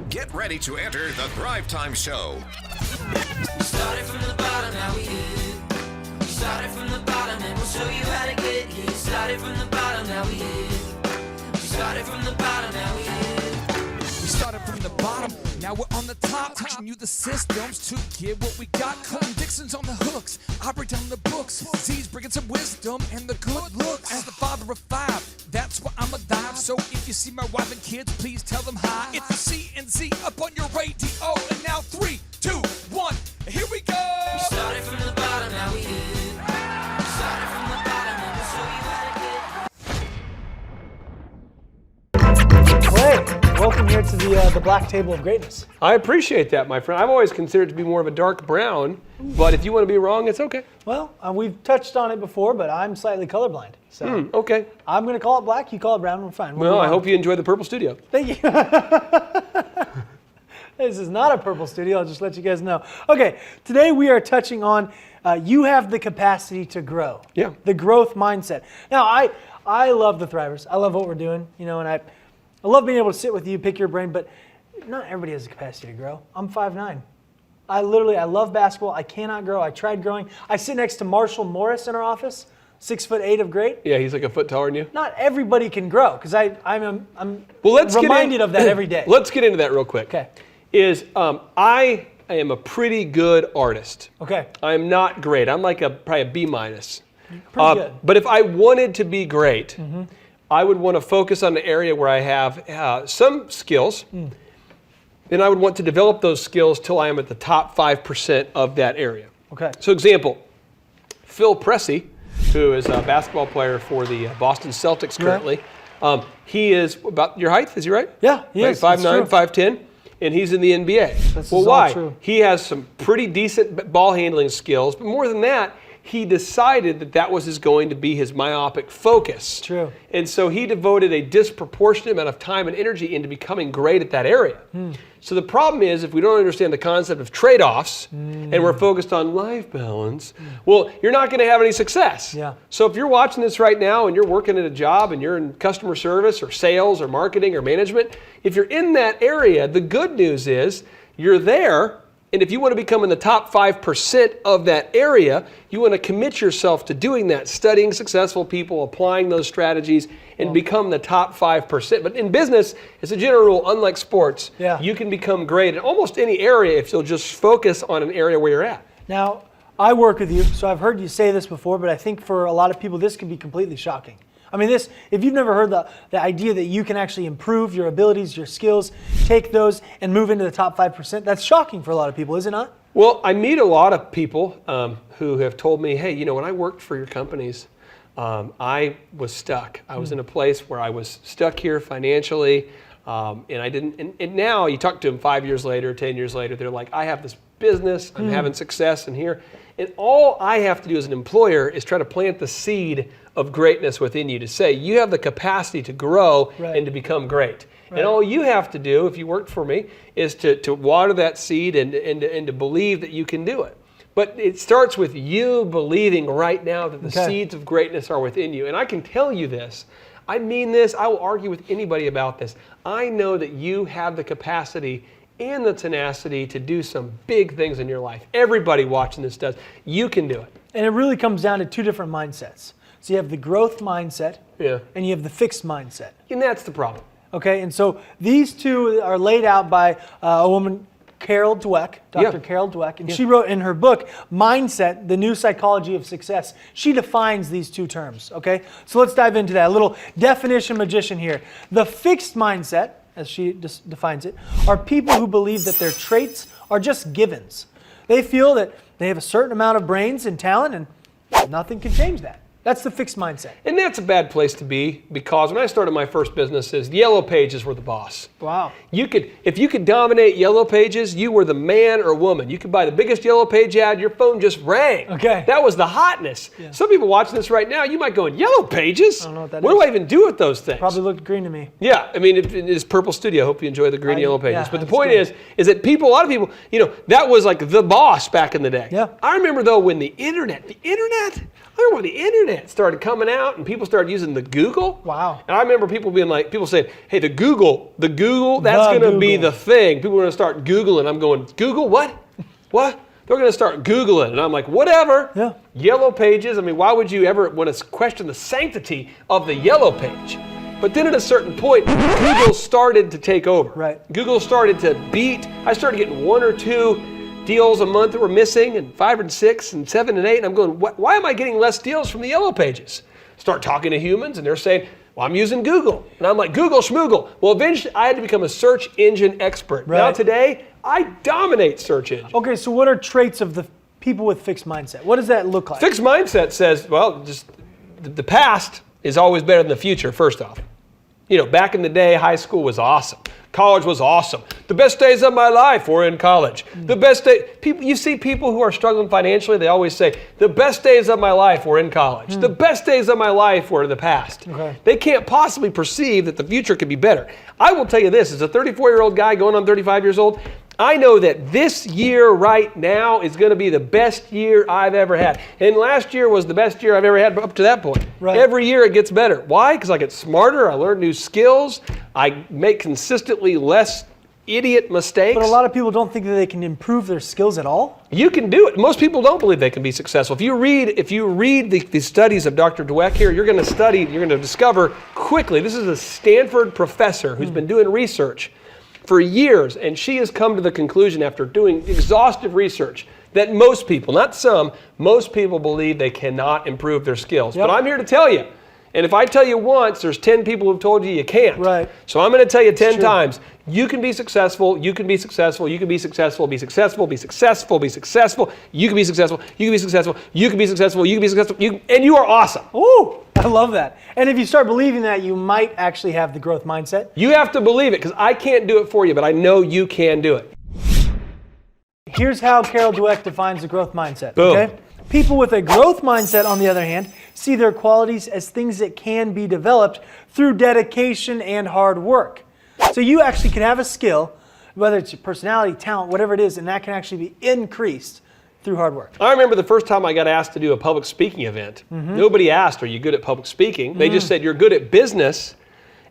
Get ready to enter the Thrive Time Show. We started from the bottom, now we here. We started from the bottom, and we'll show you how to get here. Started from the bottom, now we here. We started from the bottom, now we here. We started from the bottom, now we're on the top. Teaching you the systems to get what we got. Colton Dixon's on the hooks, I break down the books. Z's bringing some wisdom and the good looks. As the father of five, that's why I'm alive. So if you see my wife and kids, please tell them hi. It's the C&Z up on your radio. And now 3, 2, 1, here we go. We started from the bottom, now we here. We started from the bottom, and we'll show you how to get. Great. Welcome here to the Black Table of Greatness. I appreciate that, my friend. I've always considered it to be more of a dark brown, but if you want to be wrong, it's okay. Well, we've touched on it before, but I'm slightly colorblind. So Okay. I'm going to call it black, you call it brown, we're fine. Well, I hope you enjoy the purple studio. Thank you. This is not a purple studio, I'll just let you guys know. Okay, today we are touching on you have the capacity to grow. Yeah. The growth mindset. Now, I love the Thrivers. I love what we're doing, and I love being able to sit with you, pick your brain, but not everybody has the capacity to grow. I'm 5'9". I love basketball. I cannot grow. I tried growing. I sit next to Marshall Morris in our office, 6'8" of great. Yeah, he's like a foot taller than you. Not everybody can grow, because I'm let's reminded of that every day. Let's get into that real quick. Okay. I am a pretty good artist. Okay. I'm not great. I'm like probably a B minus. Pretty good. But if I wanted to be great, I would want to focus on an area where I have some skills. Then I would want to develop those skills till I am at the top 5% of that area. Okay. So example, Phil Pressey, who is a basketball player for the Boston Celtics currently, he is about your height, is he right? Yeah, he is. 5'9", 5'10", and he's in the NBA. This well, is all why? true. He has some pretty decent ball handling skills, but more than that, he decided that was going to be his myopic focus. True. And so he devoted a disproportionate amount of time and energy into becoming great at that area. So the problem is, if we don't understand the concept of trade-offs and we're focused on life balance, well, you're not going to have any success. Yeah. So if you're watching this right now and you're working at a job and you're in customer service or sales or marketing or management, if you're in that area, the good news is you're there. And if you want to become in the top 5% of that area, you want to commit yourself to doing that, studying successful people, applying those strategies, and become the top 5%. But in business, as a general rule, unlike sports, you can become great in almost any area if you'll just focus on an area where you're at. Now, I work with you, so I've heard you say this before, but I think for a lot of people, this can be completely shocking. I mean, if you've never heard the idea that you can actually improve your abilities, your skills, take those and move into the top 5%, that's shocking for a lot of people, is it not? Well, I meet a lot of people who have told me, hey, when I worked for your companies, I was stuck. I was in a place where I was stuck here financially, and I didn't. And now you talk to them 5 years later, 10 years later, they're like, I have this business, I'm having success in here. And all I have to do as an employer is try to plant the seed of greatness within you to say, you have the capacity to grow and to become great. And all you have to do, if you work for me, is to water that seed and to believe that you can do it. But it starts with you believing right now that the seeds of greatness are within you. And I can tell you this. I mean this. I will argue with anybody about this. I know that you have the capacity and the tenacity to do some big things in your life. Everybody watching this does. You can do it. And it really comes down to two different mindsets. So you have the growth mindset and you have the fixed mindset. And that's the problem. Okay, and so these two are laid out by a woman, Carol Dweck, Dr. Carol Dweck, and she wrote in her book, Mindset, The New Psychology of Success. She defines these two terms, okay? So let's dive into that. A little definition magician here. The fixed mindset, as she defines it, are people who believe that their traits are just givens. They feel that they have a certain amount of brains and talent and nothing can change that. That's the fixed mindset. And that's a bad place to be, because when I started my first businesses, the Yellow Pages were the boss. Wow. If you could dominate Yellow Pages, you were the man or woman. You could buy the biggest Yellow Page ad, your phone just rang. Okay. That was the hotness. Yeah. Some people watching this right now, you might go, Yellow Pages? I don't know what that What is. do I even do with those things? Probably looked green to me. Yeah, I mean, it is Purple Studio. I hope you enjoy the green and Yellow Pages. Yeah, but the point is that a lot of people, that was like the boss back in the day. Yeah. I remember though when the internet, internet started coming out and people started using the Google. Wow. And I remember people saying, hey, the Google, that's going to be the thing. People are going to start Googling. I'm going, Google, what? What? They're going to start Googling. And I'm like, whatever. Yeah. Yellow pages. I mean, why would you ever want to question the sanctity of the yellow page? But then at a certain point, Google started to take over. Right. Google started to I started getting 1 or 2 deals a month that were missing, and 5 and 6 and 7 and 8, and I'm going, why am I getting less deals from the yellow pages? Start talking to humans, and they're saying, well, I'm using Google. And I'm like, Google schmoogle. Well, eventually I had to become a search engine expert. Right. Now today, I dominate search engine. Okay, so what are traits of the people with fixed mindset? What does that look like? Fixed mindset says, well, just the past is always better than the future, first off. Back in the day, high school was awesome. College was awesome. The best days of my life were in college. The best day, you see people who are struggling financially, they always say, the best days of my life were in college. The best days of my life were in the past. Okay. They can't possibly perceive that the future could be better. I will tell you this, as a 34-year-old guy going on 35 years old, I know that this year right now is going to be the best year I've ever had. And last year was the best year I've ever had up to that point. Right. Every year it gets better. Why? Because I get smarter, I learn new skills, I make consistently less idiot mistakes. But a lot of people don't think that they can improve their skills at all. You can do it. Most people don't believe they can be successful. If you read the studies of Dr. Dweck here, you're going to discover quickly, this is a Stanford professor who's been doing research for years, and she has come to the conclusion after doing exhaustive research that most people, not some, most people believe they cannot improve their skills. Yep. But I'm here to tell you, and if I tell you once, there's 10 people who've told you can't. Right. So I'm going to tell you 10 times, you can be successful, you can be successful, you can be successful, be successful, be successful, be successful, you can be successful, you can be successful, you can be successful, you can be successful, and you are awesome. Ooh, I love that. And if you start believing that, you might actually have the growth mindset. You have to believe it, because I can't do it for you, but I know you can do it. Here's how Carol Dweck defines the growth mindset. Boom. Okay? People with a growth mindset, on the other hand, see their qualities as things that can be developed through dedication and hard work. So you actually can have a skill, whether it's your personality, talent, whatever it is, and that can actually be increased through hard work. I remember the first time I got asked to do a public speaking event. Nobody asked, are you good at public speaking? They just said, you're good at business.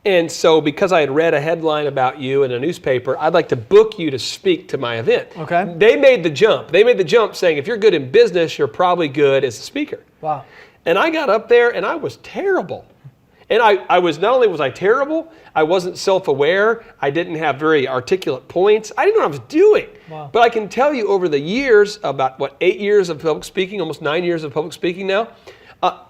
And so because I had read a headline about you in a newspaper, I'd like to book you to speak to my event. Okay. They made the jump. They made the jump saying, if you're good in business, you're probably good as a speaker. Wow. And I got up there and I was terrible. And I was, not only was I terrible, I wasn't self-aware. I didn't have very articulate points. I didn't know what I was doing. Wow. But I can tell you over the years, about 8 years of public speaking, almost 9 years of public speaking now,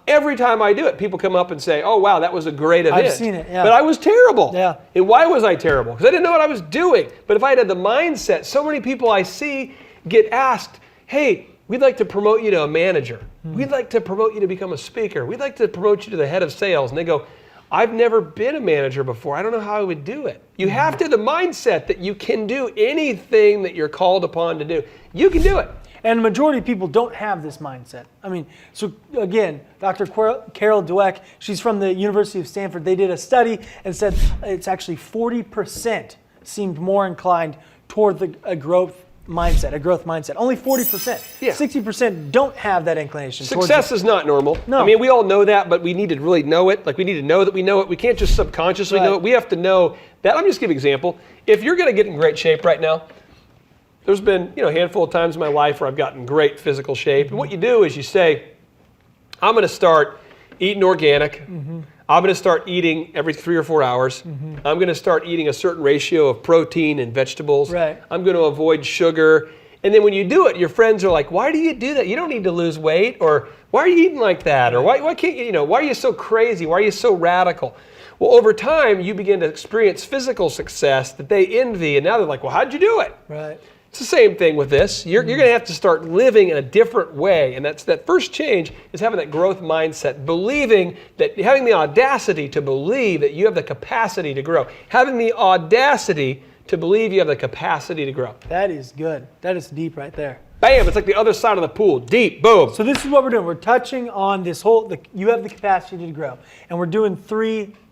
every time I do it, people come up and say, oh, wow, that was a great event. I've seen it, yeah. But I was terrible. Yeah. And why was I terrible? Because I didn't know what I was doing. But if I had the mindset, so many people I see get asked, hey, we'd like to promote you to a manager. We'd like to promote you to become a speaker. We'd like to promote you to the head of sales. And they go, I've never been a manager before. I don't know how I would do it. You have to have the mindset that you can do anything that you're called upon to do. You can do it. And the majority of people don't have this mindset. I mean, so again, Dr. Carol Dweck, she's from the University of Stanford. They did a study and said it's actually 40% seemed more inclined toward a growth mindset. Only 40%. Yeah. 60% don't have that inclination. Success is not normal. No. I mean, we all know that, but we need to really know it. Like, we need to know that we know it. We can't just subconsciously know it. We have to know that. Let me just give you an example. If you're going to get in great shape right now, there's been a handful of times in my life where I've gotten great physical shape. And what you do is you say, I'm going to start eating organic. I'm going to start eating every 3 or 4 hours. I'm going to start eating a certain ratio of protein and vegetables. Right. I'm going to avoid sugar. And then when you do it, your friends are like, why do you do that? You don't need to lose weight. Or why are you eating like that? Or why can't you, why are you so crazy? Why are you so radical? Well, over time, you begin to experience physical success that they envy. And now they're like, well, how'd you do it? Right. It's the same thing with this. You're going to have to start living in a different way. And that first change is having that growth mindset, having the audacity to believe that you have the capacity to grow. Having the audacity to believe you have the capacity to grow. That is good. That is deep right there. Bam, it's like the other side of the pool. Deep, boom. So this is what we're doing. We're touching on this you have the capacity to grow. And we're doing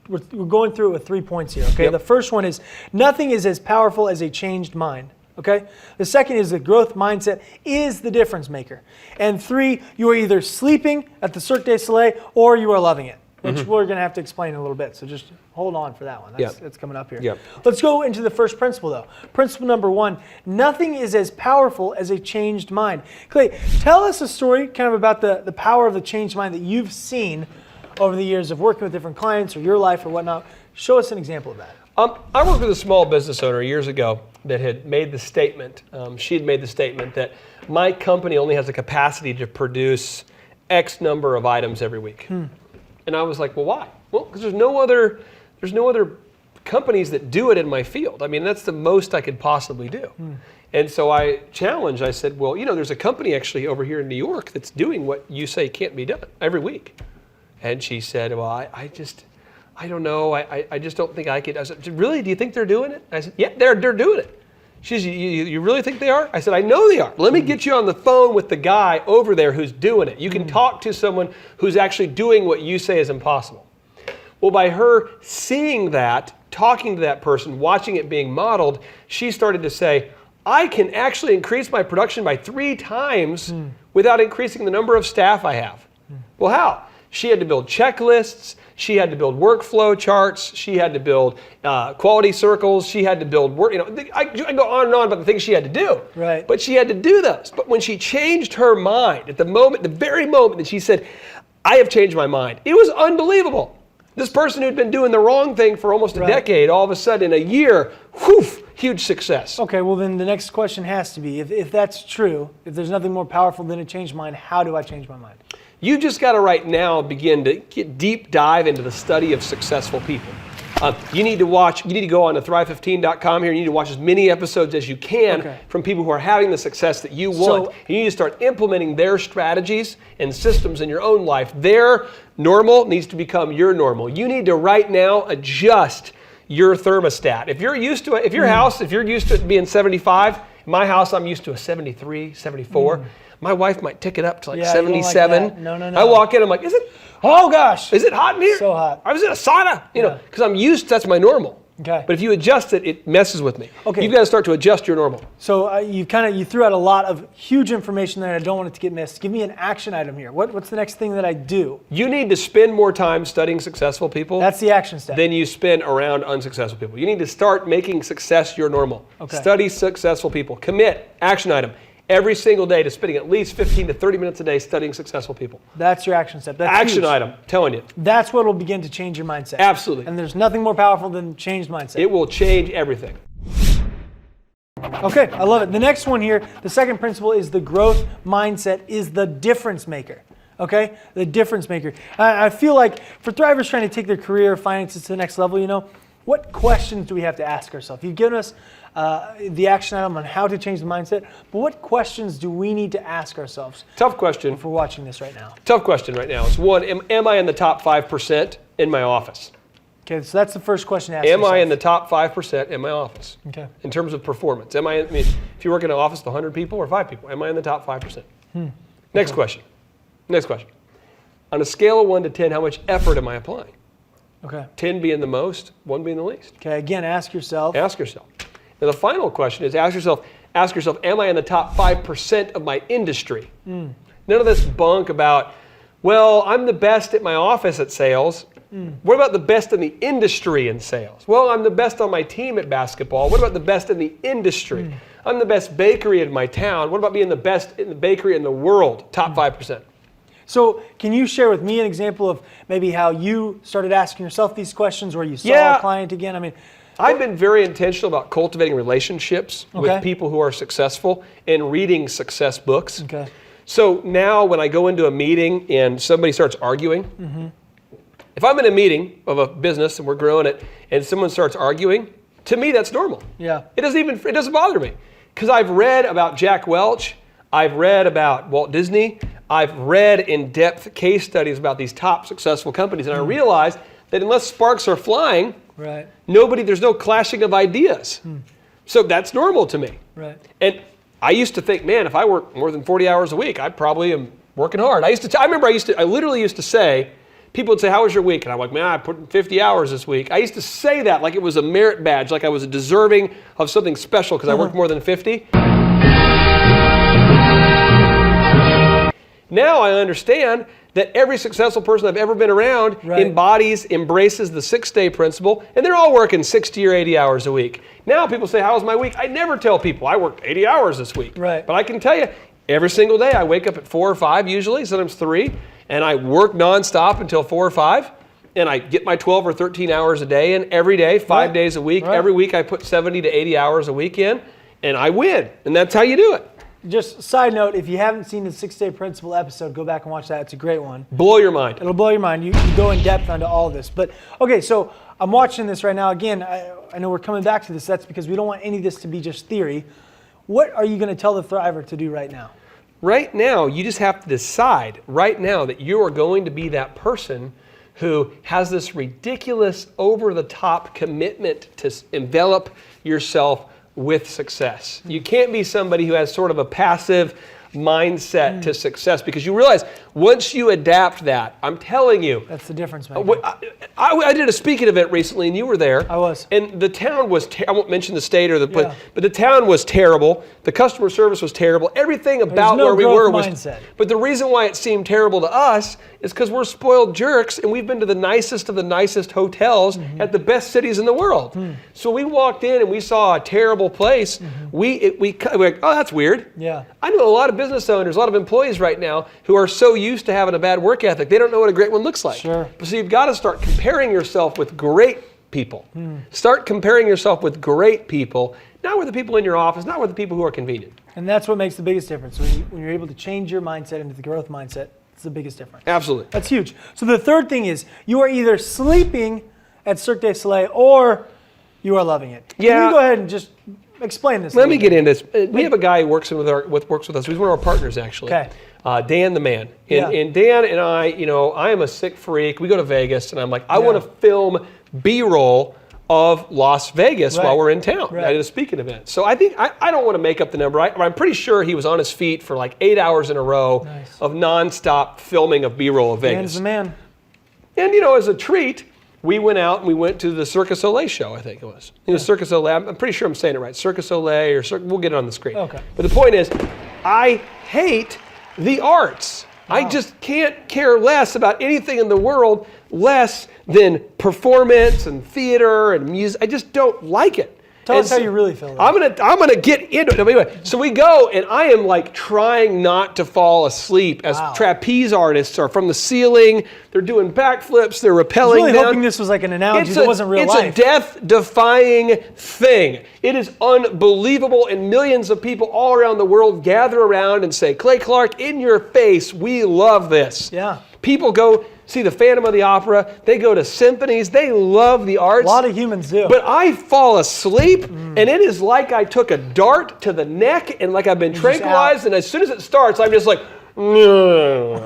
we're going through it with 3 points here, okay? Yep. The first one is, nothing is as powerful as a changed mind. Okay? The second is the growth mindset is the difference maker. And 3, you are either sleeping at the Cirque du Soleil or you are loving it, which we're going to have to explain in a little bit. So just hold on for that one. That's coming up here. Yep. Let's go into the first principle, though. Principle number 1, nothing is as powerful as a changed mind. Clay, tell us a story kind of about the power of the changed mind that you've seen over the years of working with different clients or your life or whatnot. Show us an example of that. I worked with a small business owner years ago that had made the statement, she had made the statement that my company only has the capacity to produce X number of items every week. And I was like, well, why? Well, because there's no other companies that do it in my field. I mean, that's the most I could possibly do. And so I challenged, I said, well, there's a company actually over here in New York that's doing what you say can't be done every week. And she said, well, I don't know. I just don't think I could. I said, really? Do you think they're doing it? I said, yeah, they're doing it. She said, you really think they are? I said, I know they are. Let me get you on the phone with the guy over there who's doing it. You can talk to someone who's actually doing what you say is impossible. Well, by her seeing that, talking to that person, watching it being modeled, she started to say, I can actually increase my production by 3 times without increasing the number of staff I have. Well, how? She had to build checklists. She had to build workflow charts. She had to build quality circles. She had to build work. I go on and on about the things she had to do. Right. But she had to do those. But when she changed her mind, at the very moment that she said, I have changed my mind, it was unbelievable. This person who'd been doing the wrong thing for almost a decade, all of a sudden in a year, huge success. Okay, well then the next question has to be, if that's true, if there's nothing more powerful than a changed mind, how do I change my mind? You just got to right now begin to get deep dive into the study of successful people. You need to go on to thrive15.com here. You need to watch as many episodes as you can from people who are having the success that you want. You need to start implementing their strategies and systems in your own life. Their normal needs to become your normal. You need to right now adjust your thermostat. If you're used to it, if you're used to it being 75, my house, I'm used to a 73, 74. My wife might tick it up to 77. Like no. I walk in, I'm like, oh gosh, is it hot in here? So hot. I was in a sauna, because I'm used, that's my normal. Okay. But if you adjust it, it messes with me. Okay. You've got to start to adjust your normal. So you threw out a lot of huge information there, and I don't want it to get missed. Give me an action item here. What's the next thing that I do? You need to spend more time studying successful people. That's the action step. Than you spend around unsuccessful people. You need to start making success your normal. Okay. Study successful people. Commit, action item, every single day to spending at least 15 to 30 minutes a day studying successful people. That's your action step. That's action huge. Item, telling you. That's what will begin to change your mindset. Absolutely. And there's nothing more powerful than changed mindset. It will change everything. Okay, I love it. The next one here, the second principle is the growth mindset is the difference maker. Okay, the difference maker. I feel like for thrivers trying to take their career finances to the next level, what questions do we have to ask ourselves? You've given us the action item on how to change the mindset, but what questions do we need to ask ourselves? Tough question. If we're watching this right now. Tough question right now. It's one, am I in the top 5% in my office? Okay, so that's the first question to ask Am yourself. I in the top 5% in my office? Okay. In terms of performance. If you work in an office with 100 people or 5 people, am I in the top 5%? Next question. On a scale of 1 to 10, how much effort am I applying? Okay. 10 being the most, 1 being the least. Okay, again, ask yourself. Ask yourself. Now the final question is ask yourself, am I in the top 5% of my industry? None of this bunk about, well, I'm the best at my office at sales. What about the best in the industry in sales? Well, I'm the best on my team at basketball. What about the best in the industry? I'm the best bakery in my town. What about being the best in the bakery in the world? Top 5%. So can you share with me an example of maybe how you started asking yourself these questions, where you saw a client again? I've been very intentional about cultivating relationships with people who are successful and reading success books. Okay. So now when I go into a meeting and somebody starts arguing, if I'm in a meeting of a business and we're growing it and someone starts arguing, to me that's normal. Yeah. It doesn't bother me, because I've read about Jack Welch, I've read about Walt Disney, I've read in-depth case studies about these top successful companies, and I realize that unless sparks are flying, there's no clashing of ideas. So that's normal to me. Right. And I used to think, man, if I work more than 40 hours a week, I probably am working hard. I literally used to say, people would say, how was your week? And I'm like, man, I put in 50 hours this week. I used to say that like it was a merit badge, like I was deserving of something special because I worked more than 50. Now I understand that every successful person I've ever been around embraces the 6-day principle, and they're all working 60 or 80 hours a week. Now people say, how was my week? I never tell people I worked 80 hours this week. Right. But I can tell you, every single day I wake up at 4 or 5 usually, sometimes 3, and I work nonstop until 4 or 5, and I get my 12 or 13 hours a day in every day, 5 days a week. Right. Every week I put 70 to 80 hours a week in, and I win. And that's how you do it. Just side note, if you haven't seen the 6-Day Principle episode, go back and watch that. It's a great one. Blow your mind. It'll blow your mind. You go in depth onto all of this. But, okay, so I'm watching this right now. Again, I know we're coming back to this. That's because we don't want any of this to be just theory. What are you going to tell the Thriver to do right now? Right now, you just have to decide right now that you are going to be that person who has this ridiculous, over-the-top commitment to envelop yourself with success. You can't be somebody who has sort of a passive mindset to success, because you realize once you adapt that, I'm telling you. That's the difference, man. I did a speaking event recently, and you were there. I was. And the town was, I won't mention the state or the place, but the town was terrible. The customer service was terrible. Everything about where we were was. Mindset. But the reason why it seemed terrible to us is because we're spoiled jerks, and we've been to the nicest of the nicest hotels at the best cities in the world. So we walked in and we saw a terrible place. We're like, oh, that's weird. Yeah. I know a lot of business owners, a lot of employees right now who are so used to having a bad work ethic, they don't know what a great one looks like. Sure. So you've got to start comparing yourself with great people. Start comparing yourself with great people, not with the people in your office, not with the people who are convenient. And that's what makes the biggest difference. When you're able to change your mindset into the growth mindset, it's the biggest difference. Absolutely. That's huge. So the third thing is you are either sleeping at Cirque du Soleil or you are loving it. Yeah. Can you go ahead and just explain this? Let me get into this. We have a guy who works with us. He's one of our partners, actually. Okay. Dan the man. And Dan and I, I am a sick freak. We go to Vegas, and I'm like, I want to film B-roll of Las Vegas while we're in town. Right. I did a speaking event. So I think, I don't want to make up the number. I'm pretty sure he was on his feet for like 8 hours in a row of nonstop filming of B-roll of Vegas. Dan's the man. And, as a treat, we went out and we went to the Cirque du Soleil show, I think it was. Cirque du Soleil, I'm pretty sure I'm saying it right. Cirque du Soleil, we'll get it on the screen. Okay. But the point is, I hate the arts. Wow. I just can't care less about anything in the world less than performance and theater and music. I just don't like it. Tell us how you really feel. I'm gonna get into it. Anyway, so we go, and I am like trying not to fall asleep as trapeze artists are from the ceiling. They're doing backflips. They're rappelling I was really down. hoping this was like an analogy that wasn't real life. It's a death-defying thing. It is unbelievable, and millions of people all around the world gather around and say, Clay Clark, in your face, we love this. Yeah. People go see the Phantom of the Opera. They go to symphonies. They love the arts. A lot of humans do. But I fall asleep, and it is like I took a dart to the neck, and like I've been tranquilized, and as soon as it starts, I'm just like,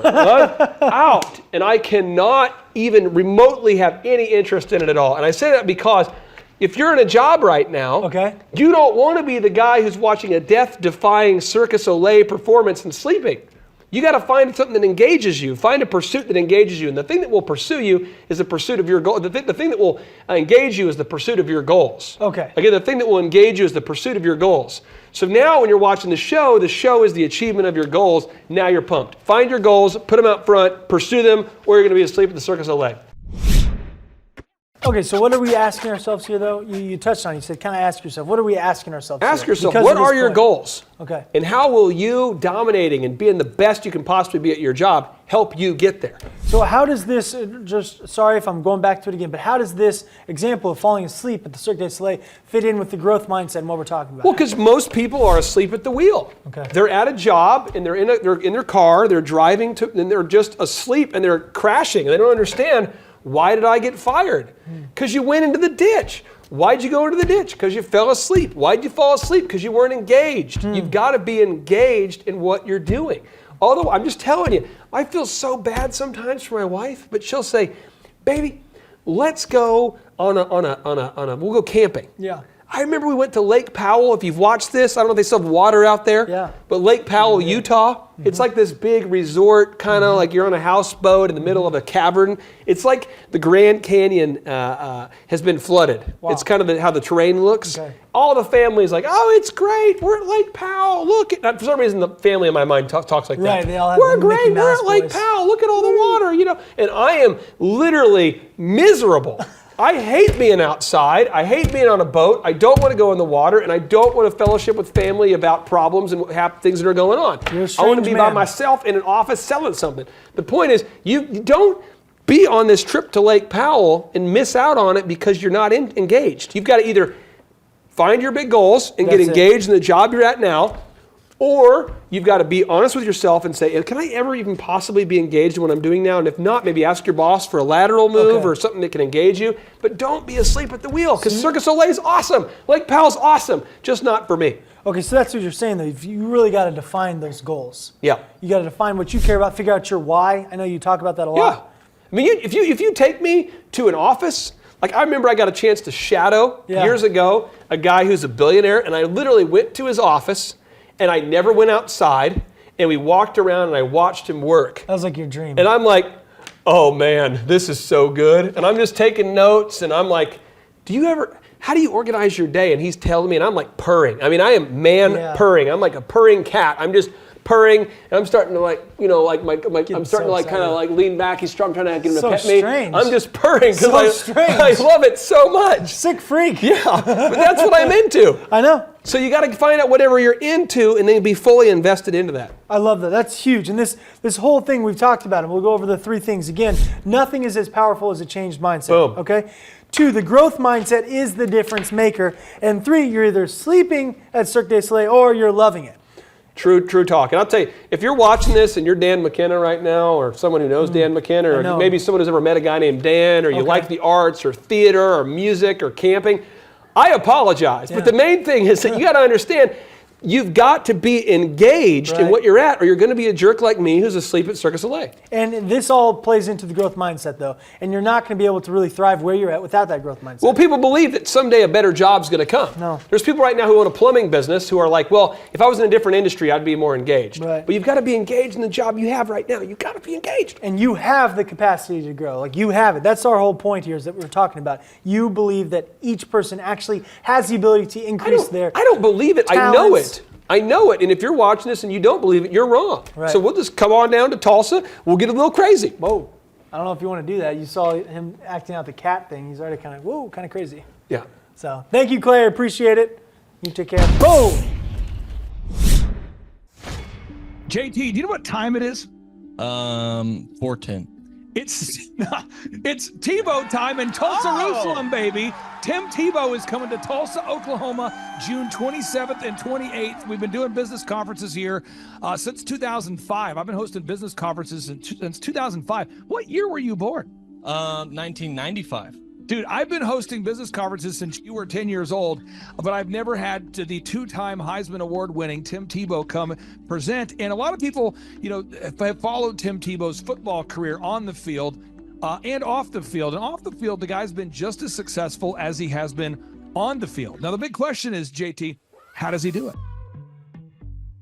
out. And I cannot even remotely have any interest in it at all. And I say that because if you're in a job right now, you don't want to be the guy who's watching a death-defying Cirque du Soleil performance and sleeping. You got to find something that engages you. Find a pursuit that engages you. And the thing that will pursue you is the pursuit of your goal. The thing that will engage you is the pursuit of your goals. Okay. Again, the thing that will engage you is the pursuit of your goals. So now when you're watching the show is the achievement of your goals. Now you're pumped. Find your goals, put them out front, pursue them, or you're going to be asleep at the Cirque du Soleil. Okay, so what are we asking ourselves here, though? You touched on it. You said, kind of ask yourself. What are we asking ourselves Ask here? yourself, what are your goals? Okay. And how will you dominating and being the best you can possibly be at your job help you get there? So how does this, just sorry if I'm going back to it again, but how does this example of falling asleep at the Cirque du Soleil fit in with the growth mindset and what we're talking about? Well, because most people are asleep at the wheel. Okay. They're at a job and they're in their car, they're driving and they're just asleep and they're crashing. And they don't understand, why did I get fired? Because you went into the ditch. Why'd you go into the ditch? Because you fell asleep. Why'd you fall asleep? Because you weren't engaged. You've got to be engaged in what you're doing. Although, I'm just telling you, I feel so bad sometimes for my wife, but she'll say, baby, let's go we'll go camping. Yeah. I remember we went to Lake Powell. If you've watched this, I don't know if they still have water out there. Yeah. But Lake Powell, Utah, It's like this big resort, kind of like you're on a houseboat in the middle of a cavern. It's like the Grand Canyon has been flooded. Wow. It's kind of how the terrain looks. Okay. All the family's like, oh, it's great. We're at Lake Powell. Look. For some reason, the family in my mind talks like that. Right, they all have We're the Mickey great. We're Mouse at Lake voice. Powell. Look at all the water, And I am literally miserable. I hate being outside. I hate being on a boat. I don't want to go in the water, and I don't want to fellowship with family about problems and things that are going on. You're a I want to strange be by man. myself in an office selling something. The point is, you don't be on this trip to Lake Powell and miss out on it because you're not engaged. You've got to either find your big goals and get That's it. engaged in the job you're at now, or you've got to be honest with yourself and say, can I ever even possibly be engaged in what I'm doing now? And if not, maybe ask your boss for a lateral move or something that can engage you. But don't be asleep at the wheel, because Cirque du Soleil is awesome. Lake Powell's awesome, just not for me. Okay, so that's what you're saying, though. You really got to define those goals. Yeah. You got to define what you care about, figure out your why. I know you talk about that a Yeah. lot. I mean, if you take me to an office, like I remember I got a chance to shadow years ago a guy who's a billionaire, and I literally went to his office, and I never went outside, and we walked around, and I watched him work. That was like your dream. And I'm like, oh man, this is so good. And I'm just taking notes, and I'm like, how do you organize your day? And he's telling me, and I'm like purring. I mean, I am purring. I'm like a purring cat. I'm just purring, and I'm starting to I'm starting to kind of like lean back. I'm trying to get him to pet me. Strange. I'm just purring So because strange. I love it so much. Sick freak. Yeah, but that's what I'm into. I know. So you got to find out whatever you're into and then be fully invested into that. I love that. That's huge. And this whole thing we've talked about, and we'll go over the 3 things again. Nothing is as powerful as a changed mindset. Boom. Okay? 2, the growth mindset is the difference maker. And 3, you're either sleeping at Cirque du Soleil or you're loving it. True talk. And I'll tell you, if you're watching this and you're Dan McKenna right now, or someone who knows Dan McKenna, or maybe someone who's ever met a guy named Dan, or you like the arts or theater or music or camping, I apologize. But the main thing is that you got to understand, you've got to be engaged in what you're at, or you're going to be a jerk like me who's asleep at Cirque du Soleil. And this all plays into the growth mindset, though. And you're not going to be able to really thrive where you're at without that growth mindset. Well, people believe that someday a better job's going to come. No. There's people right now who own a plumbing business who are like, well, if I was in a different industry, I'd be more engaged. Right. But you've got to be engaged in the job you have right now. You've got to be engaged. And you have the capacity to grow. Like, you have it. That's our whole point here, is that we're talking about. You believe that each person actually has the ability to increase their I don't believe it. talents. I know it. I know it. And if you're watching this and you don't believe it, you're wrong. Right. So we'll just come on down to Tulsa. We'll get a little crazy. Whoa. I don't know if you want to do that. You saw him acting out the cat thing. He's already kind of crazy. Yeah. So thank you, Clay. I appreciate it. You take care. Boom. JT, do you know what time it is? 4:10. It's Tebow time in Tulsa, Jerusalem, baby. Tim Tebow is coming to Tulsa, Oklahoma, June 27th and 28th. We've been doing business conferences here since 2005. I've been hosting business conferences since 2005. What year were you born? 1995. Dude, I've been hosting business conferences since you were 10 years old, but I've never had the 2-time Heisman Award winning Tim Tebow come present. And a lot of people, have followed Tim Tebow's football career on the field and off the field. And off the field, the guy's been just as successful as he has been on the field. Now, the big question is, JT, how does he do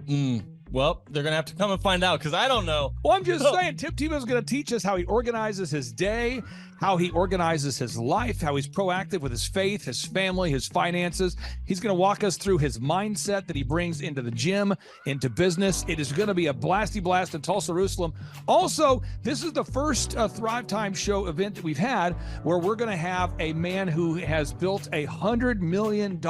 it? Well, they're going to have to come and find out, because I don't know. Well, I'm just saying, Tim Tebow's going to teach us how he organizes his day, how he organizes his life, how he's proactive with his faith, his family, his finances. He's going to walk us through his mindset that he brings into the gym, into business. It is going to be a blasty blast in Tulsa, Jerusalem. Also, this is the first Thrive Time Show event that we've had where we're going to have a man who has built a $100 million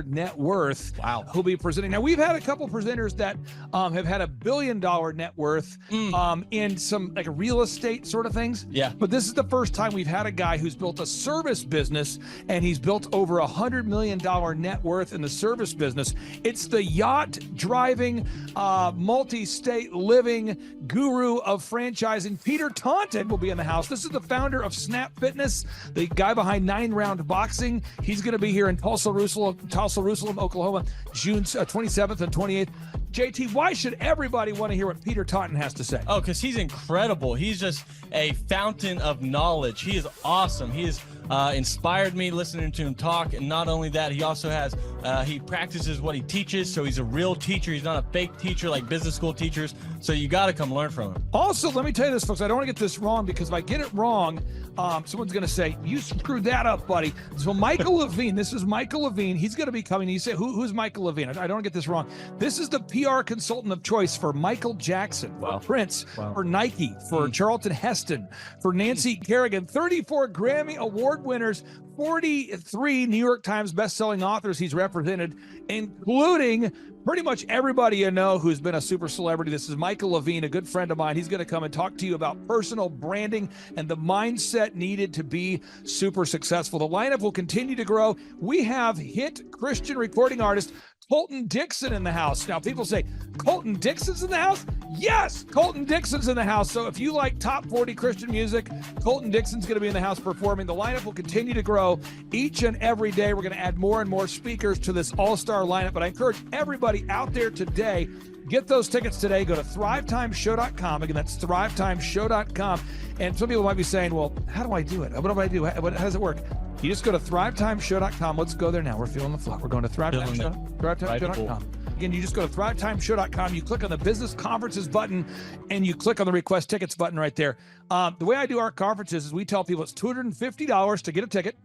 net worth. Wow. Who'll be presenting. Now, we've had a couple presenters that have had $1 billion net worth in some like real estate sort of things. Yeah. But this is the first time we've had a guy who's built a service business, and he's built over $100 million net worth in the service business. It's the yacht driving, multi-state living guru of franchising. Peter Taunton will be in the house. This is the founder of Snap Fitness, the guy behind 9 Round Boxing. He's going to be here in Tulsa, Jerusalem, Oklahoma, June 27th and 28th. JT, why should everybody want to hear what Peter Taunton has to say? Oh, because he's incredible. He's just a fountain of knowledge. He is awesome. He has inspired me listening to him talk. And not only that, he also has He practices what he teaches, so he's a real teacher. He's not a fake teacher like business school teachers. So you got to come learn from him. Also, let me tell you this, folks. I don't want to get this wrong, because if I get it wrong, someone's going to say, you screwed that up, buddy. So Michael Levine, this is Michael Levine. He's going to be coming. You say, who's Michael Levine? I don't want to get this wrong. This is the PR consultant of choice for Michael Jackson, for Prince, for Nike, for Charlton Heston, for Nancy Kerrigan, 34 Grammy Award winners, 43 New York Times best-selling authors he's represented, including pretty much everybody you know who's been a super celebrity. This is Michael Levine, a good friend of mine. He's going to come and talk to you about personal branding and the mindset needed to be super successful. The lineup will continue to grow. We have hit Christian recording artist Colton Dixon in the house. Now, people say, Colton Dixon's in the house? Yes, Colton Dixon's in the house. So if you like top 40 Christian music, Colton Dixon's going to be in the house performing. The lineup will continue to grow each and every day. We're going to add more and more speakers to this all-star lineup. But I encourage everybody out there today, get those tickets today. Go to thrivetimeshow.com. Again, that's thrivetimeshow.com. And some people might be saying, well, how do I do it? What do I do? How does it work? You just go to thrivetimeshow.com. Let's go there now. We're feeling the flow. We're going to thrivetimeshow.com. Again, you just go to thrivetimeshow.com. You click on the business conferences button, and you click on the request tickets button right there. The way I do our conferences is we tell people it's $250 to get a ticket.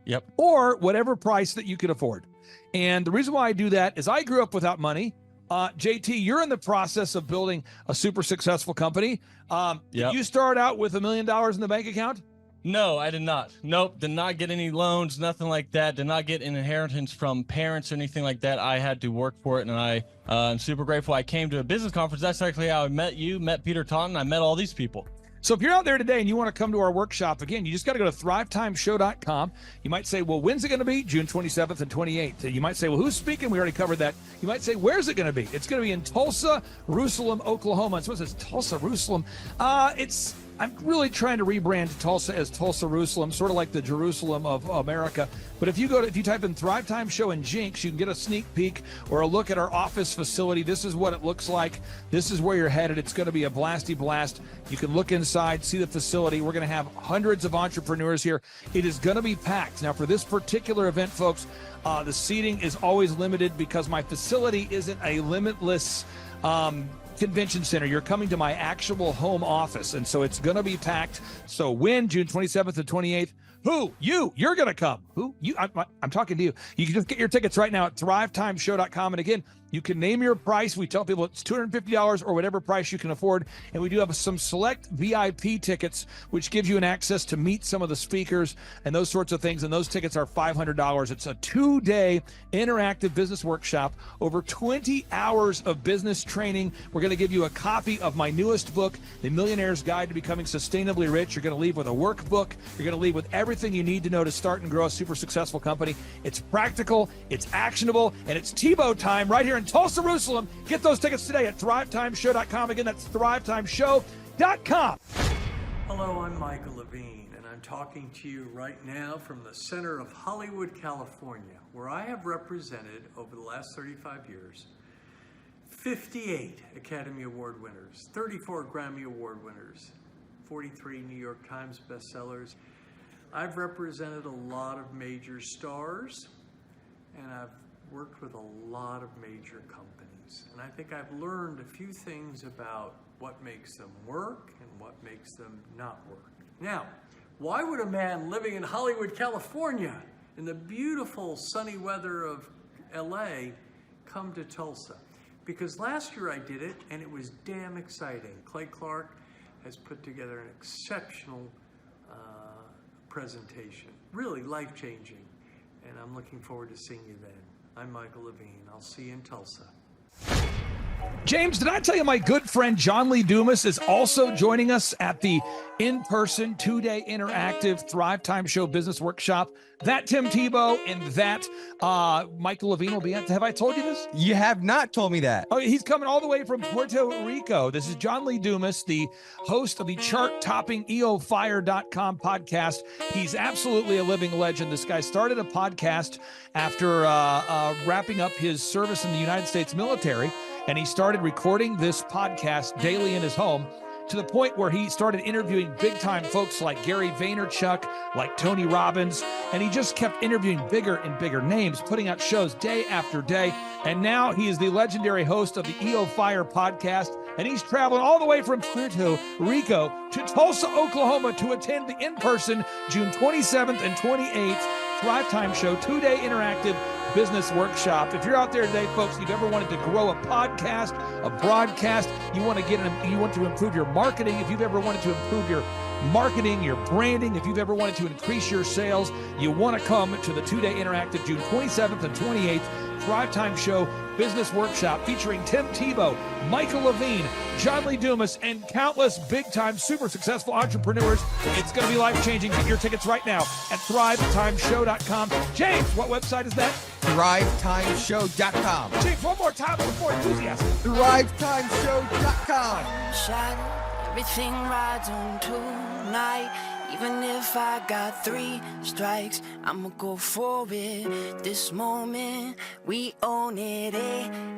Yep. Or whatever price that you can afford. And the reason why I do that is I grew up without money. JT, you're in the process of building a super successful company. Did you start out with $1 million in the bank account? No, I did not. Nope, did not get any loans, nothing like that. Did not get an inheritance from parents or anything like that. I had to work for it, and I'm super grateful. I came to a business conference. That's actually how I met you, met Peter Taunton. I met all these people. So if you're out there today and you want to come to our workshop, again, you just got to go to thrivetimeshow.com. You might say, well, when's it going to be? June 27th and 28th. You might say, well, who's speaking? We already covered that. You might say, where's it going to be? It's going to be in Tulsa, Jerusalem, Oklahoma. And so it says Tulsa, Jerusalem. I'm really trying to rebrand Tulsa as Tulsa, Jerusalem, sort of like the Jerusalem of America. But if you type in Thrive Time Show and Jinx, you can get a sneak peek or a look at our office facility. This is what it looks like. This is where you're headed. It's going to be a blasty blast. You can look inside, see the facility. We're going to have hundreds of entrepreneurs here. It is going to be packed. Now, for this particular event, folks, the seating is always limited because my facility isn't a limitless convention center. You're coming to my actual home office, and so it's going to be packed. So when? June 27th and 28th. Who? You're going to come. Who? I'm talking to you. You can just get your tickets right now at thrivetimeshow.com. And again, you can name your price. We tell people it's $250 or whatever price you can afford. And we do have some select VIP tickets, which gives you an access to meet some of the speakers and those sorts of things. And those tickets are $500. It's a 2-day interactive business workshop, over 20 hours of business training. We're going to give you a copy of my newest book, The Millionaire's Guide to Becoming Sustainably Rich. You're going to leave with a workbook. You're going to leave with everything you need to know to start and grow a super successful company. It's practical, it's actionable, and it's Tebow time right here in Tulsa, Jerusalem. Get those tickets today at thrivetimeshow.com. Again, that's thrivetimeshow.com. Hello, I'm Michael Levine, and I'm talking to you right now from the center of Hollywood, California, where I have represented over the last 35 years 58 Academy Award winners, 34 Grammy Award winners, 43 New York Times bestsellers. I've represented a lot of major stars, and I've worked with a lot of major companies. And I think I've learned a few things about what makes them work and what makes them not work. Now, why would a man living in Hollywood, California, in the beautiful sunny weather of LA, come to Tulsa? Because last year I did it, and it was damn exciting. Clay Clark has put together an exceptional presentation, really life-changing, and I'm looking forward to seeing you then. I'm Michael Levine. I'll see you in Tulsa. James, did I tell you my good friend John Lee Dumas is also joining us at the in-person 2-day interactive Thrive Time Show Business Workshop? That Tim Tebow and that Michael Levine will be at. Have I told you this? You have not told me that. Oh, he's coming all the way from Puerto Rico. This is John Lee Dumas, the host of the chart-topping EOFire.com podcast. He's absolutely a living legend. This guy started a podcast after wrapping up his service in the United States military, and he started recording this podcast daily in his home. to the point where he started interviewing big-time folks like Gary Vaynerchuk, like Tony Robbins, and he just kept interviewing bigger and bigger names, putting out shows day after day. And now he is the legendary host of the EO Fire podcast, and he's traveling all the way from Puerto Rico to Tulsa, Oklahoma to attend the in-person June 27th and 28th Thrive Time Show 2-day interactive business workshop. If you're out there today, folks, you've ever wanted to grow a podcast, a broadcast, you want to improve your marketing, if you've ever wanted to improve your marketing, your branding, if you've ever wanted to increase your sales, you want to come to the 2-day interactive June 27th and 28th Thrive Time Show Business Workshop featuring Tim Tebow, Michael Levine, John Lee Dumas, and countless big-time, super successful entrepreneurs. It's going to be life-changing. Get your tickets right now at thrivetimeshow.com. James, what website is that? thrivetimeshow.com. James, one more time with more enthusiasm. thrivetimeshow.com. Shine, everything rides on tonight. Even if I got 3 strikes, I'ma go for it. This moment, we own it.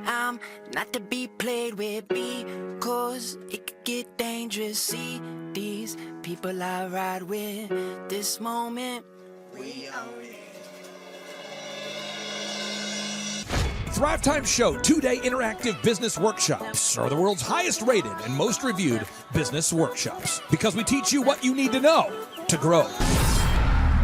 I'm not to be played with because it could get dangerous. See these people I ride with. This moment, we own it. Thrive Time Show 2-day interactive business workshops are the world's highest rated and most reviewed business workshops because we teach you what you need to know to grow.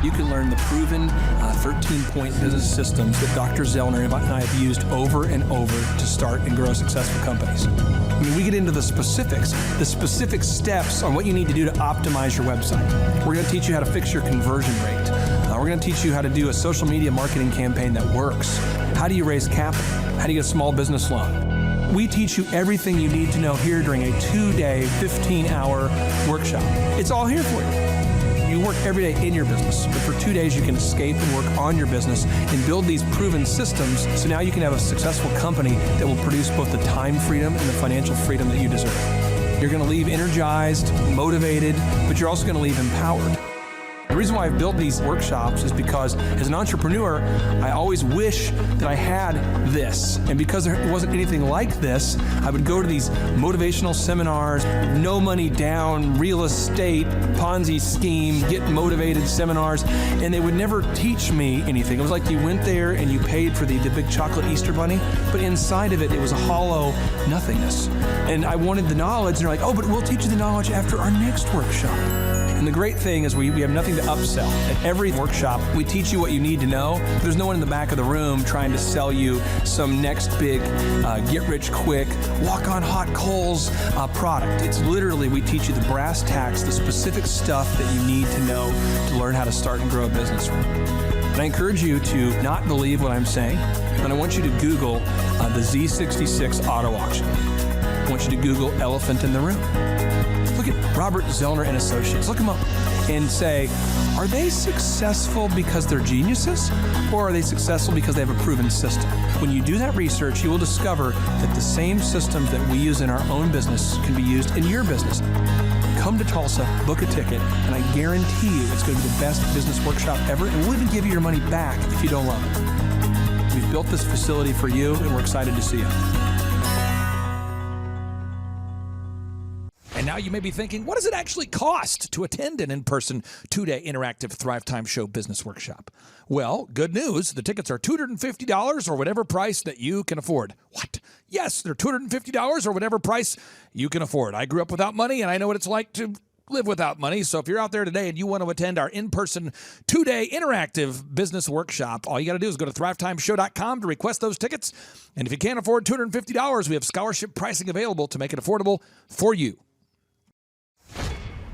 You can learn the proven 13-point business systems that Dr. Zellner and I have used over and over to start and grow successful companies. I mean, we get into the specific steps on what you need to do to optimize your website. We're going to teach you how to fix your conversion rate. We're going to teach you how to do a social media marketing campaign that works. How do you raise capital? How do you get a small business loan? We teach you everything you need to know here during a 2-day, 15-hour workshop. It's all here for you. You work every day in your business, but for 2 days you can escape and work on your business and build these proven systems so now you can have a successful company that will produce both the time freedom and the financial freedom that you deserve. You're going to leave energized, motivated, but you're also going to leave empowered. The reason why I've built these workshops is because as an entrepreneur, I always wish that I had this. And because there wasn't anything like this, I would go to these motivational seminars, no money down, real estate, Ponzi scheme, get motivated seminars, and they would never teach me anything. It was like you went there and you paid for the big chocolate Easter bunny, but inside of it, it was a hollow nothingness. And I wanted the knowledge, and they're like, oh, but we'll teach you the knowledge after our next workshop. And the great thing is we have nothing to upsell. At every workshop, we teach you what you need to know. There's no one in the back of the room trying to sell you some next big get-rich-quick, walk-on-hot coals product. It's literally, we teach you the brass tacks, the specific stuff that you need to know to learn how to start and grow a business. And I encourage you to not believe what I'm saying, and I want you to Google the Z66 auto auction. I want you to Google elephant in the room. Look at Robert Zellner and Associates. Look them up and say, are they successful because they're geniuses, or are they successful because they have a proven system? When you do that research, you will discover that the same systems that we use in our own business can be used in your business. Come to Tulsa, book a ticket, and I guarantee you it's going to be the best business workshop ever, and we'll even give you your money back if you don't love it. We've built this facility for you, and we're excited to see you. And now you may be thinking, what does it actually cost to attend an in-person 2-day interactive Thrive Time Show business workshop? Well, good news. The tickets are $250 or whatever price that you can afford. What? Yes, they're $250 or whatever price you can afford. I grew up without money, and I know what it's like to live without money. So if you're out there today and you want to attend our in-person 2-day interactive business workshop, all you got to do is go to thrivetimeshow.com to request those tickets. And if you can't afford $250, we have scholarship pricing available to make it affordable for you.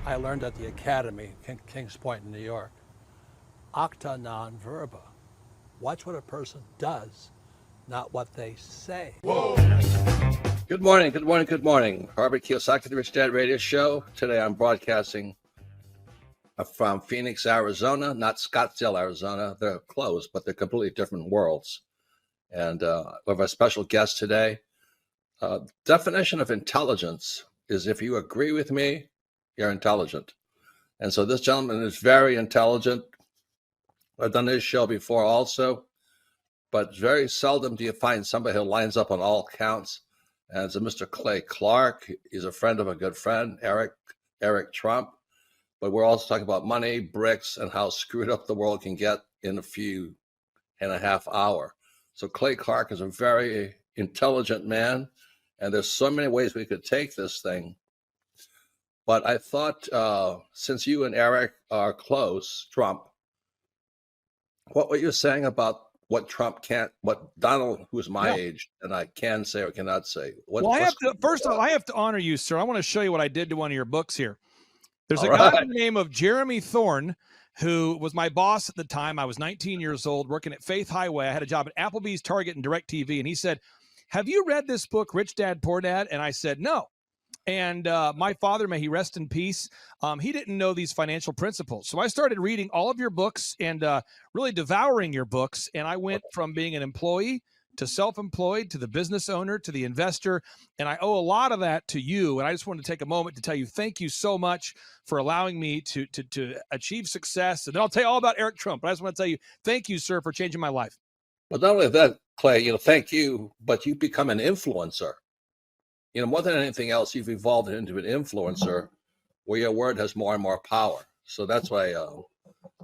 I learned at the Academy, Kings Point in New York. Acta non verba. Watch what a person does, not what they say. Whoa. Good morning, good morning, good morning. Robert Kiyosaki, the Rich Dad Radio Show. Today I'm broadcasting from Phoenix, Arizona, not Scottsdale, Arizona. They're close, but they're completely different worlds. And we have a special guest today. Definition of intelligence is if you agree with me, you're intelligent. And so this gentleman is very intelligent. I've done his show before also, but very seldom do you find somebody who lines up on all counts. And it's a Mr. Clay Clark. He's a friend of a good friend, Eric Trump. But we're also talking about money, bricks, and how screwed up the world can get in a few and a half hour. So Clay Clark is a very intelligent man, and there's so many ways we could take this thing. But I thought, since you and Eric are close, Trump, what were you saying about what Trump can't, what Donald, who is my age, and I can say or cannot say? First of all, I have to honor you, sir. I want to show you what I did to one of your books here. There's All a guy right. by the name of Jeremy Thorne, who was my boss at the time. I was 19 years old, working at Faith Highway. I had a job at Applebee's, Target, and DirecTV. And he said, "Have you read this book, Rich Dad, Poor Dad?" And I said, "No." And my father, may he rest in peace, he didn't know these financial principles. So I started reading all of your books and really devouring your books. And I went from being an employee to self-employed, to the business owner, to the investor. And I owe a lot of that to you. And I just wanted to take a moment to tell you, thank you so much for allowing me to achieve success. And then I'll tell you all about Eric Trump. But I just want to tell you, thank you, sir, for changing my life. But not only that, Clay, thank you, but you become an influencer. More than anything else, you've evolved into an influencer where your word has more and more power. So that's why I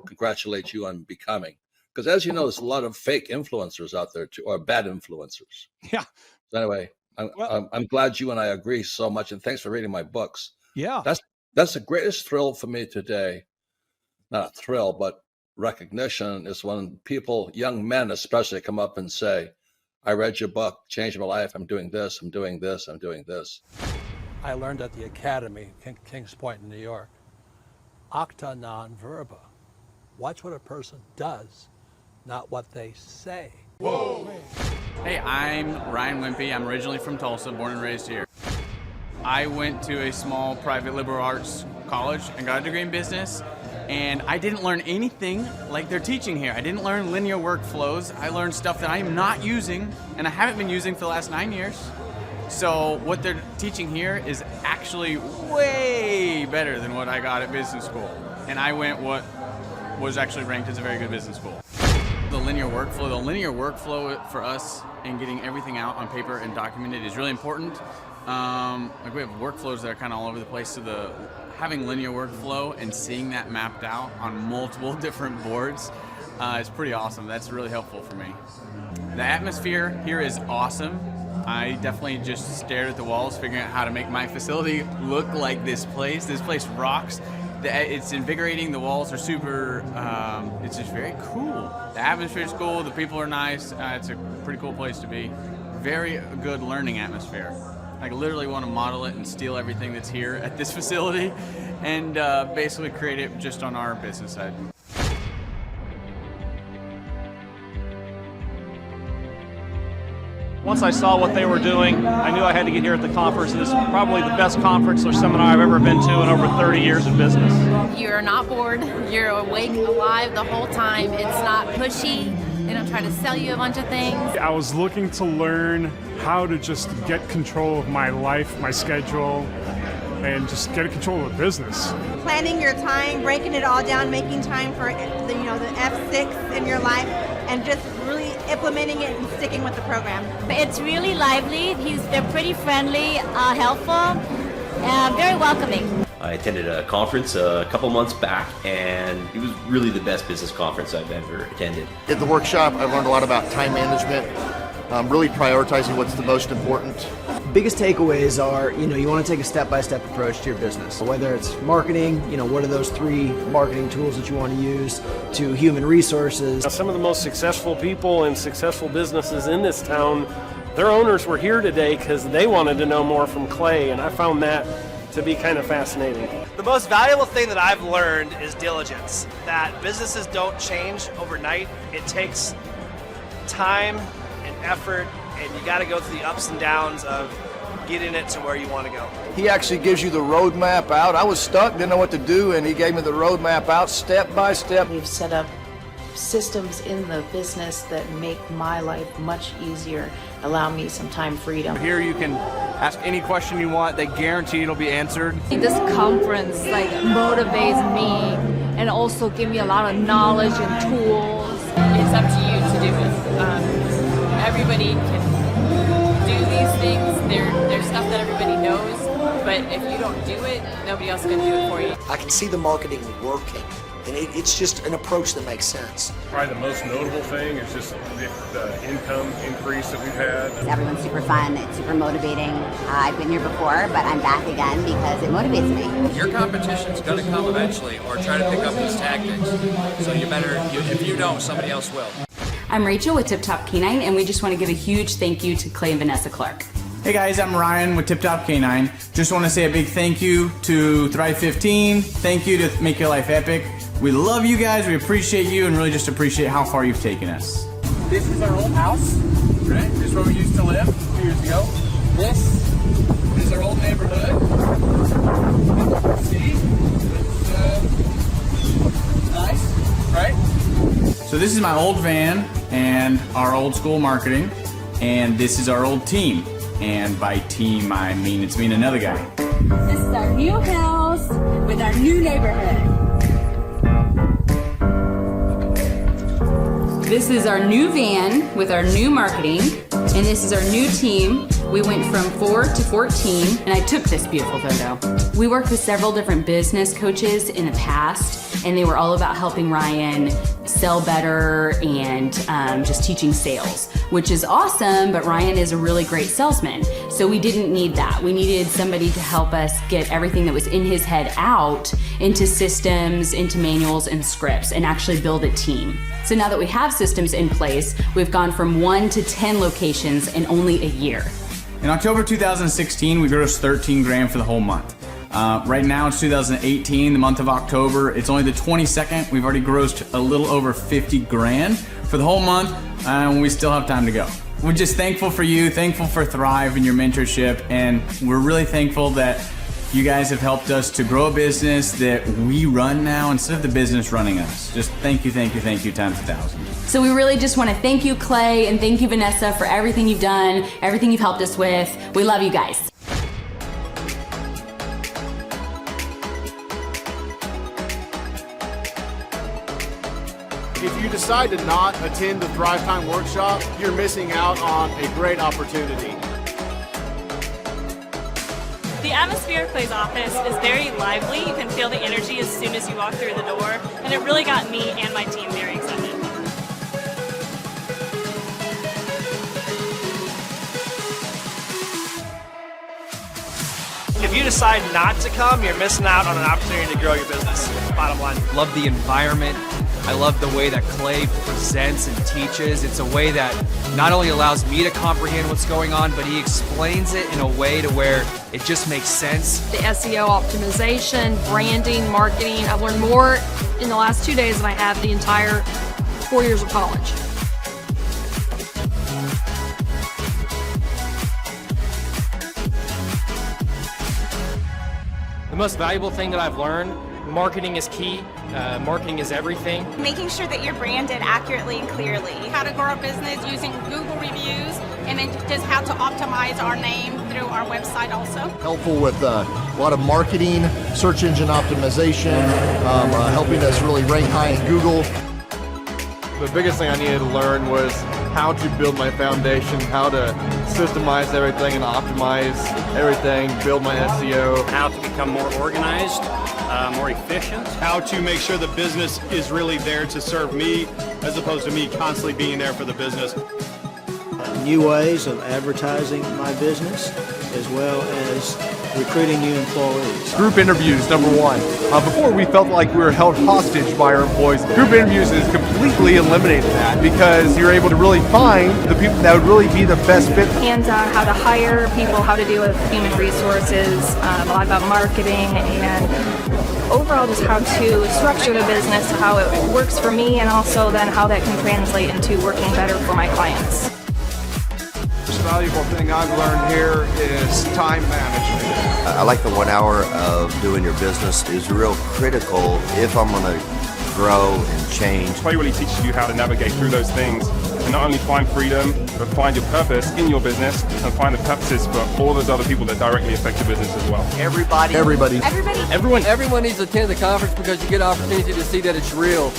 congratulate you on becoming. Because as you know, there's a lot of fake influencers out there too, or bad influencers. Yeah. So anyway, I'm glad you and I agree so much, and thanks for reading my books. Yeah. That's the greatest thrill for me today. Not a thrill, but recognition is when people, young men especially, come up and say, "I read your book, changed my life. I'm doing this, I'm doing this, I'm doing this." I learned at the Academy, Kings Point in New York, acta non verba. Watch what a person does, not what they say. Whoa! Hey, I'm Ryan Wimpy. I'm originally from Tulsa, born and raised here. I went to a small private liberal arts college and got a degree in business, and I didn't learn anything like they're teaching here. I didn't learn linear workflows. I learned stuff that I am not using, and I haven't been using for the last 9 years. So what they're teaching here is actually way better than what I got at business school. And I went what was actually ranked as a very good business school. The linear workflow for us and getting everything out on paper and documented is really important. Like we have workflows that are kind of all over the place, so having linear workflow and seeing that mapped out on multiple different boards is pretty awesome. That's really helpful for me. The atmosphere here is awesome. I definitely just stared at the walls figuring out how to make my facility look like this place. This place rocks. It's invigorating. The walls are super, it's just very cool. The atmosphere is cool. The people are nice. It's a pretty cool place to be. Very good learning atmosphere. I literally want to model it and steal everything that's here at this facility and basically create it just on our business side. Once I saw what they were doing, I knew I had to get here at the conference. This is probably the best conference or seminar I've ever been to in over 30 years of business. You're not bored. You're awake, alive the whole time. It's not pushy. They don't try to sell you a bunch of things. I was looking to learn how to just get control of my life, my schedule, and just get control of the business. Planning your time, breaking it all down, making time for the F6 in your life, and just really implementing it and sticking with the program. It's really lively. They're pretty friendly, helpful, very welcoming. I attended a conference a couple months back, and it was really the best business conference I've ever attended. At the workshop, I learned a lot about time management, really prioritizing what's the most important. Biggest takeaways are, you want to take a step-by-step approach to your business. Whether it's marketing, what are those 3 marketing tools that you want to use, to human resources. Some of the most successful people and successful businesses in this town, their owners were here today because they wanted to know more from Clay, and I found that to be kind of fascinating. The most valuable thing that I've learned is diligence, that businesses don't change overnight. It takes time and effort, and you got to go through the ups and downs of getting it to where you want to go. He actually gives you the roadmap out. I was stuck, didn't know what to do, and he gave me the roadmap out step by step. We've set up systems in the business that make my life much easier, allow me some time freedom. Here you can ask any question you want. They guarantee it'll be answered. This conference motivates me and also give me a lot of knowledge and tools. It's up to you to do it. Everybody can do these things, they're stuff that everybody knows, but if you don't do it, nobody else can do it for you. I can see the marketing working, and it's just an approach that makes sense. Probably the most notable thing is just the income increase that we've had. Everyone's super fun, it's super motivating. I've been here before, but I'm back again because it motivates me. Your competition's going to come eventually, or try to pick up these tactics. So you better, if you don't, somebody else will. I'm Rachel with Tip Top Canine, and we just want to give a huge thank you to Clay and Vanessa Clark. Hey guys, I'm Ryan with Tip Top Canine. Just want to say a big thank you to Thrive 15. Thank you to Make Your Life Epic. We love you guys, we appreciate you, and really just appreciate how far you've taken us. This is our old house, right? This is where we used to live 2 years ago. This is our old neighborhood. See? It's nice, right? So this is my old van and our old school marketing, and this is our old team. And by team, I mean it's me and another guy. This is our new house with our new neighborhood. This is our new van with our new marketing, and this is our new team. We went from 4 to 14, and I took this beautiful photo. We worked with several different business coaches in the past, and they were all about helping Ryan sell better and just teaching sales, which is awesome, but Ryan is a really great salesman. So we didn't need that. We needed somebody to help us get everything that was in his head out into systems, into manuals and scripts, and actually build a team. So now that we have systems in place, we've gone from 1 to 10 locations in only a year. In October 2016, we grossed 13 grand for the whole month. Right now it's 2018, the month of October. It's only the 22nd. We've already grossed a little over 50 grand for the whole month, and we still have time to go. We're just thankful for you, thankful for Thrive and your mentorship, and we're really thankful that you guys have helped us to grow a business that we run now instead of the business running us. Just thank you times 1,000. So we really just want to thank you, Clay, and thank you, Vanessa, for everything you've done, everything you've helped us with. We love you guys. If you decide to not attend the Thrive Time workshop, you're missing out on a great opportunity. The atmosphere of Clay's office is very lively. You can feel the energy as soon as you walk through the door, and it really got me and my team very excited. If you decide not to come, you're missing out on an opportunity to grow your business. Bottom line. Love the environment. I love the way that Clay presents and teaches. It's a way that not only allows me to comprehend what's going on, but he explains it in a way to where it just makes sense. The SEO optimization, branding, marketing. I've learned more in the last 2 days than I have the entire 4 years of college. The most valuable thing that I've learned, marketing is key. Marketing is everything. Making sure that you're branded accurately and clearly. How to grow a business using Google reviews, and then just how to optimize our name through our website also. Helpful with a lot of marketing, search engine optimization, helping us really rank high in Google. The biggest thing I needed to learn was how to build my foundation, how to systemize everything and optimize everything, build my SEO. How to become more organized, more efficient. How to make sure the business is really there to serve me as opposed to me constantly being there for the business. New ways of advertising my business, as well as recruiting new employees. Group interviews, number one. Before we felt like we were held hostage by our employees. Group interviews has completely eliminated that because you're able to really find the people that would really be the best fit. Hands-on, how to hire people, how to deal with human resources, a lot about marketing, and overall just how to structure the business, how it works for me, and also then how that can translate into working better for my clients. The most valuable thing I've learned here is time management. I like the 1 hour of doing your business is real critical if I'm going to grow and change. Clay really teaches you how to navigate through those things and not only find freedom, but find your purpose in your business and find the purposes for all those other people that directly affect your business as well. Everybody. Everybody. Everyone needs to attend the conference because you get an opportunity to see that it's real.